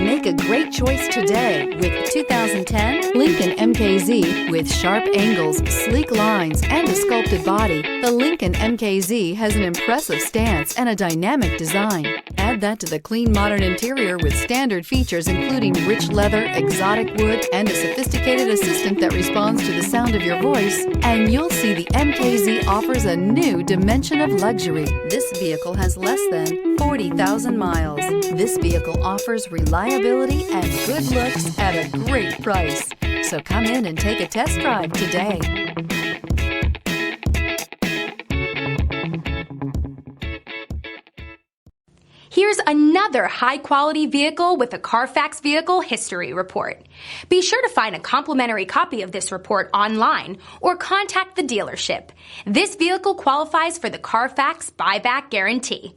Make a great choice today with 2010 Lincoln MKZ. With sharp angles, sleek lines, and a sculpted body, the Lincoln MKZ has an impressive stance and a dynamic design. Add that to the clean modern interior with standard features including rich leather, exotic wood, and a sophisticated assistant that responds to the sound of your voice, and you'll see the MKZ offers a new dimension of luxury. This vehicle has less than 40,000 miles. This vehicle offers reliability and good looks at a great price. So come in and take a test drive today. Here's another high-quality vehicle with a Carfax Vehicle History Report. Be sure to find a complimentary copy of this report online or contact the dealership. This vehicle qualifies for the Carfax Buyback Guarantee.